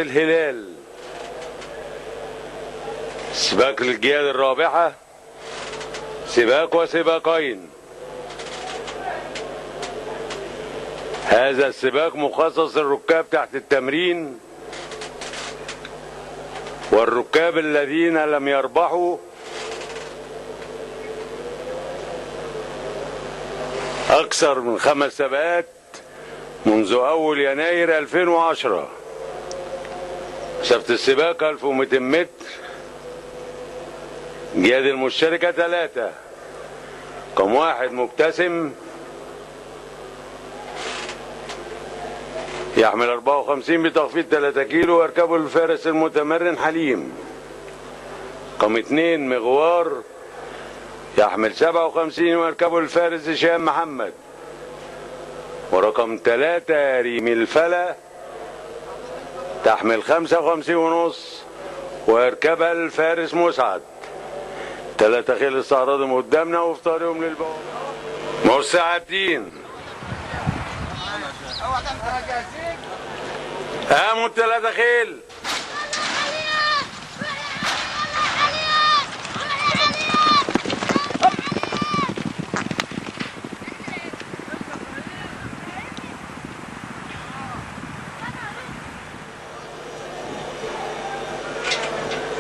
الهلال سباق الجياد الرابحة، سباق وسباقين. هذا السباق مخصص للركاب تحت التمرين والركاب الذين لم يربحوا أكثر من 5 سباقات منذ أول يناير 2010. مسافة السباق 1200 متر. جياد المشتركة 3. رقم 1 مبتسم يحمل 54 بتخفيض 3 كيلو ويركبه الفارس المتمرن حليم. رقم 2 مغوار يحمل 57 ويركبه الفارس هشام محمد. ورقم 3 ريم الفلا تحمل 55.5 ويركبها الفارس مسعد. 3 خيل استعراضهم قدامنا وفي طريقهم للبوابة. مستعدين. قاموا 3 خيل.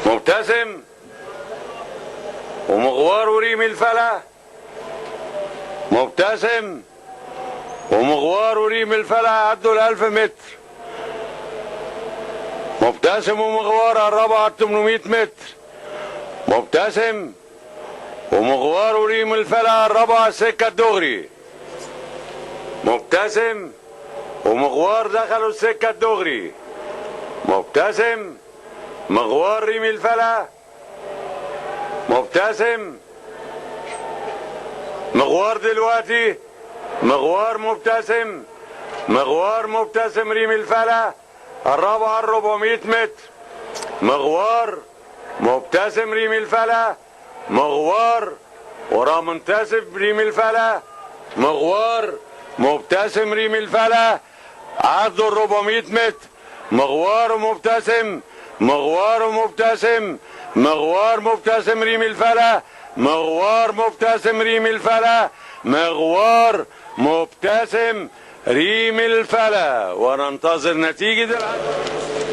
مبتسم ومغوار وريم الفلا. مبتسم ومغوار وريم الفلا عدوا 1000 متر. مبتسم ومغوار قربوا على 800 متر. مبتسم ومغوار وريم الفلا قربوا على السكة الدغري. مبتسم ومغوار دخلوا السكة الدغري. مبتسم مغوار ريم الفلا. مبتسم مغوار دلوقتي. مغوار مبتسم. مغوار مبتسم ريم الفلا قربوا على 400 متر. مغوار مبتسم ريم الفلا. مغوار ورا منتسب ريم الفلا. مغوار مبتسم ريم الفلا عدوا 400 متر. مغوار مبتسم. مغوار مبتسم. مغوار مبتسم ريم الفلا. مغوار مبتسم ريم الفلا. مغوار مبتسم ريم الفلا. وننتظر نتيجة العدد.